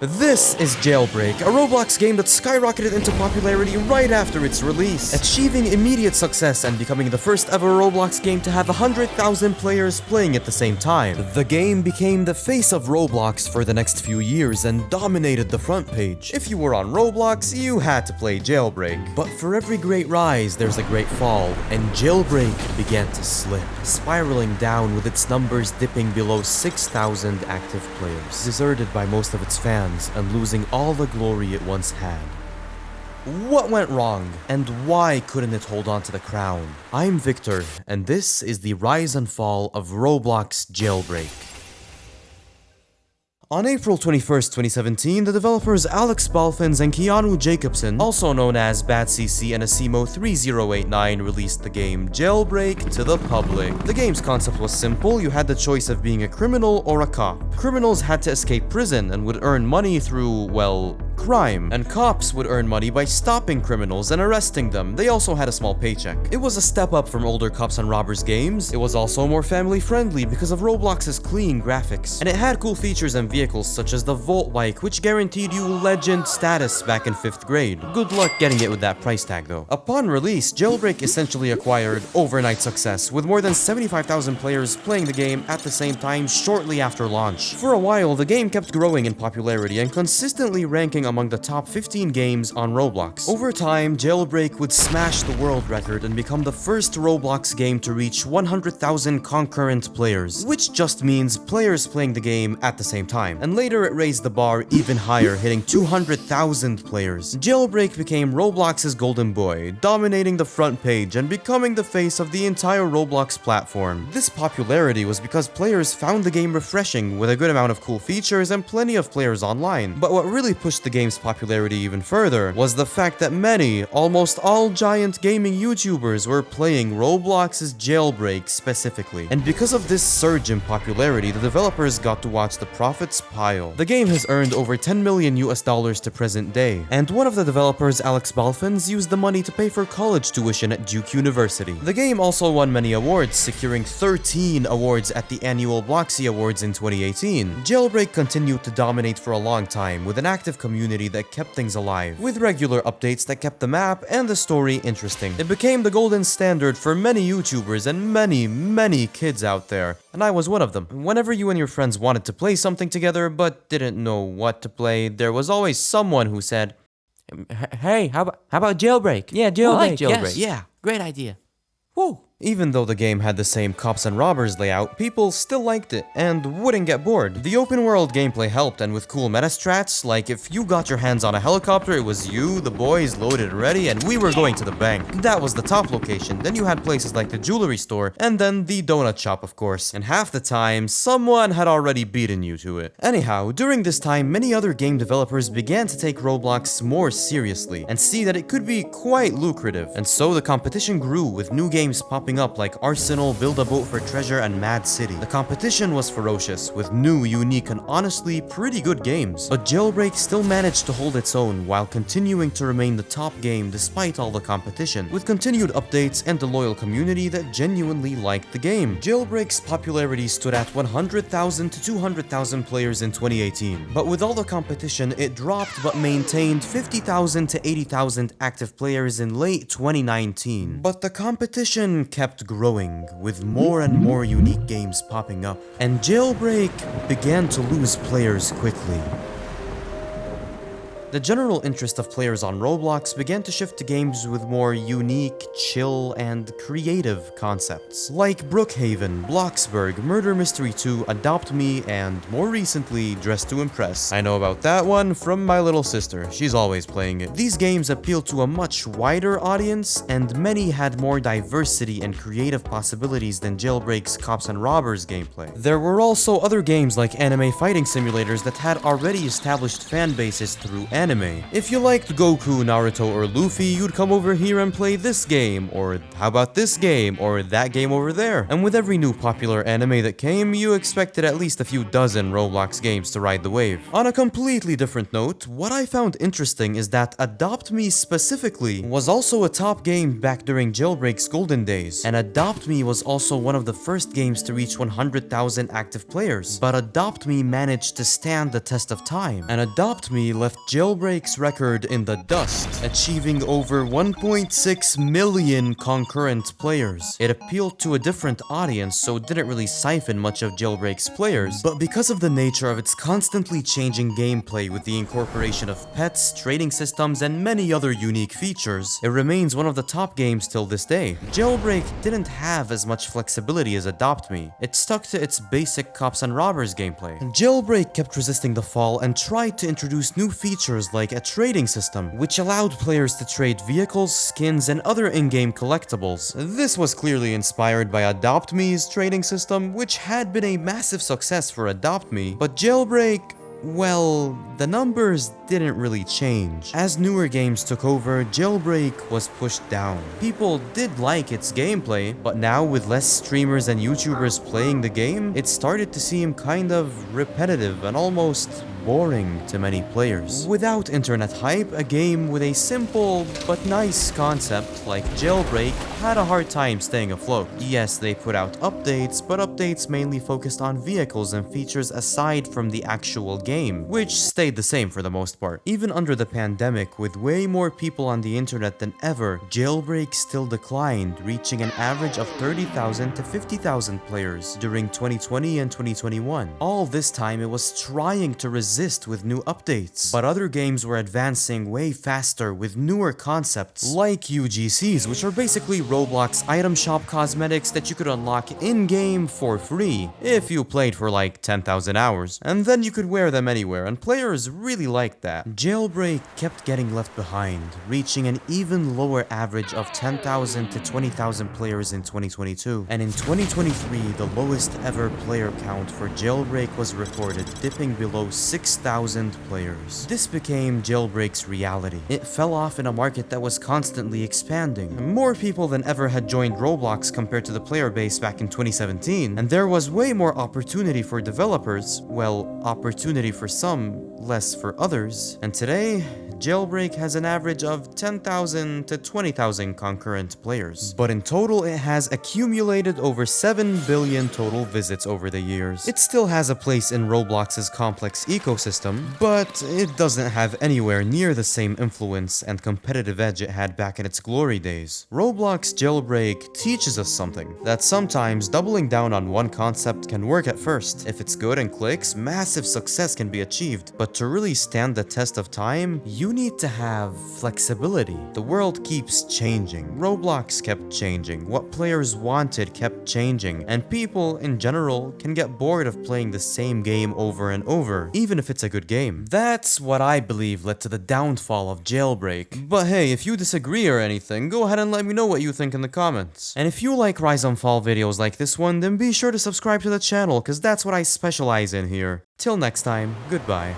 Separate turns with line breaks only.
This is Jailbreak, a Roblox game that skyrocketed into popularity right after its release, achieving immediate success and becoming the first ever Roblox game to have 100,000 players playing at the same time. The game became the face of Roblox for the next few years and dominated the front page. If you were on Roblox, you had to play Jailbreak. But for every great rise, there's a great fall, and Jailbreak began to slip, spiraling down with its numbers dipping below 6,000 active players, deserted by most of its fans, and losing all the glory it once had. What went wrong, and why couldn't it hold on to the crown? I'm Victor, and this is the rise and fall of Roblox Jailbreak. On April 21st, 2017, the developers Alex Balfins and Keanu Jacobson, also known as BadCC and Asimo3089, released the game Jailbreak to the public. The game's concept was simple. You had the choice of being a criminal or a cop. Criminals had to escape prison and would earn money through, well, crime. And cops would earn money by stopping criminals and arresting them. They also had a small paycheck. It was a step up from older Cops and Robbers games. It was also more family friendly because of Roblox's clean graphics. And it had cool features and vehicles such as the Volt bike, which guaranteed you legend status back in 5th grade. Good luck getting it with that price tag though. Upon release, Jailbreak essentially acquired overnight success, with more than 75,000 players playing the game at the same time shortly after launch. For a while, the game kept growing in popularity and consistently ranking among the top 15 games on Roblox. Over time, Jailbreak would smash the world record and become the first Roblox game to reach 100,000 concurrent players, which just means players playing the game at the same time. And later it raised the bar even higher, hitting 200,000 players. Jailbreak became Roblox's golden boy, dominating the front page and becoming the face of the entire Roblox platform. This popularity was because players found the game refreshing, with a good amount of cool features and plenty of players online. But what really pushed the game's popularity even further was the fact that many, almost all giant gaming YouTubers were playing Roblox's Jailbreak specifically. And because of this surge in popularity, the developers got to watch the profits pile. The game has earned over $10 million to present day, and one of the developers, Alex Balfins, used the money to pay for college tuition at Duke University. The game also won many awards, securing 13 awards at the annual Bloxy Awards in 2018. Jailbreak continued to dominate for a long time, with an active community that kept things alive, with regular updates that kept the map and the story interesting. It became the golden standard for many YouTubers and many kids out there, and I was one of them. Whenever you and your friends wanted to play something together but didn't know what to play, there was always someone who said, "Hey, how about Jailbreak? Yeah, Jailbreak,
I like Jailbreak.
yes, yeah."
Great idea.
Woo! Even though the game had the same Cops and Robbers layout, people still liked it and wouldn't get bored. The open world gameplay helped, and with cool meta strats, like if you got your hands on a helicopter, it was you, the boys, loaded ready, and we were going to the bank. That was the top location. Then you had places like the jewelry store, and then the donut shop, of course. And half the time, someone had already beaten you to it. Anyhow, during this time, many other game developers began to take Roblox more seriously, and see that it could be quite lucrative. And so the competition grew, with new games popping up like Arsenal, Build a Boat for Treasure, and Mad City. The competition was ferocious, with new, unique, and honestly pretty good games. But Jailbreak still managed to hold its own while continuing to remain the top game despite all the competition, with continued updates and a loyal community that genuinely liked the game. Jailbreak's popularity stood at 100,000 to 200,000 players in 2018, but with all the competition, it dropped but maintained 50,000 to 80,000 active players in late 2019. But the competition kept growing, with more and more unique games popping up, and Jailbreak began to lose players quickly. The general interest of players on Roblox began to shift to games with more unique, chill, and creative concepts, like Brookhaven, Bloxburg, Murder Mystery 2, Adopt Me, and more recently, Dress to Impress. I know about that one from my little sister. She's always playing it. These games appealed to a much wider audience, and many had more diversity and creative possibilities than Jailbreak's Cops and Robbers gameplay. There were also other games like anime fighting simulators that had already established fan bases through anime. If you liked Goku, Naruto, or Luffy, you'd come over here and play this game, or how about this game, or that game over there. And with every new popular anime that came, you expected at least a few dozen Roblox games to ride the wave. On a completely different note, what I found interesting is that Adopt Me specifically was also a top game back during Jailbreak's golden days, and Adopt Me was also one of the first games to reach 100,000 active players. But Adopt Me managed to stand the test of time, and Adopt Me left Jailbreak's record in the dust, achieving over 1.6 million concurrent players. It appealed to a different audience, so it didn't really siphon much of Jailbreak's players, but because of the nature of its constantly changing gameplay with the incorporation of pets, trading systems, and many other unique features, it remains one of the top games till this day. Jailbreak didn't have as much flexibility as Adopt Me. It stuck to its basic cops and robbers gameplay. Jailbreak kept resisting the fall and tried to introduce new features like a trading system, which allowed players to trade vehicles, skins, and other in-game collectibles. This was clearly inspired by Adopt Me's trading system, which had been a massive success for Adopt Me, but Jailbreak, well, the numbers didn't really change. As newer games took over, Jailbreak was pushed down. People did like its gameplay, but now with less streamers and YouTubers playing the game, it started to seem kind of repetitive and almost boring to many players. Without internet hype, a game with a simple but nice concept like Jailbreak had a hard time staying afloat. Yes, they put out updates, but updates mainly focused on vehicles and features aside from the actual game, which stayed the same for the most part. Even under the pandemic, with way more people on the internet than ever, Jailbreak still declined, reaching an average of 30,000 to 50,000 players during 2020 and 2021. All this time, it was trying to resist with new updates, but other games were advancing way faster with newer concepts like UGCs, which are basically Roblox item shop cosmetics that you could unlock in-game for free if you played for like 10,000 hours, and then you could wear them anywhere, and players really liked that. Jailbreak kept getting left behind, reaching an even lower average of 10,000 to 20,000 players in 2022, and in 2023 the lowest ever player count for Jailbreak was recorded, dipping below 6,000 players. This became Jailbreak's reality. It fell off in a market that was constantly expanding. More people than ever had joined Roblox compared to the player base back in 2017, and there was way more opportunity for developers, well, opportunity for some, less for others, and today, Jailbreak has an average of 10,000 to 20,000 concurrent players. But in total, it has accumulated over 7 billion total visits over the years. It still has a place in Roblox's complex ecosystem, but it doesn't have anywhere near the same influence and competitive edge it had back in its glory days. Roblox Jailbreak teaches us something, that sometimes doubling down on one concept can work at first. If it's good and clicks, massive success can be achieved, but to really stand the test of time, you need to have flexibility. The world keeps changing. Roblox kept changing. What players wanted kept changing, and people in general can get bored of playing the same game over and over, even if it's a good game. That's what I believe led to the downfall of Jailbreak. But hey, if you disagree or anything, go ahead and let me know what you think in the comments. And if you like Rise and Fall videos like this one, then be sure to subscribe to the channel, cause that's what I specialize in here. Till next time, goodbye.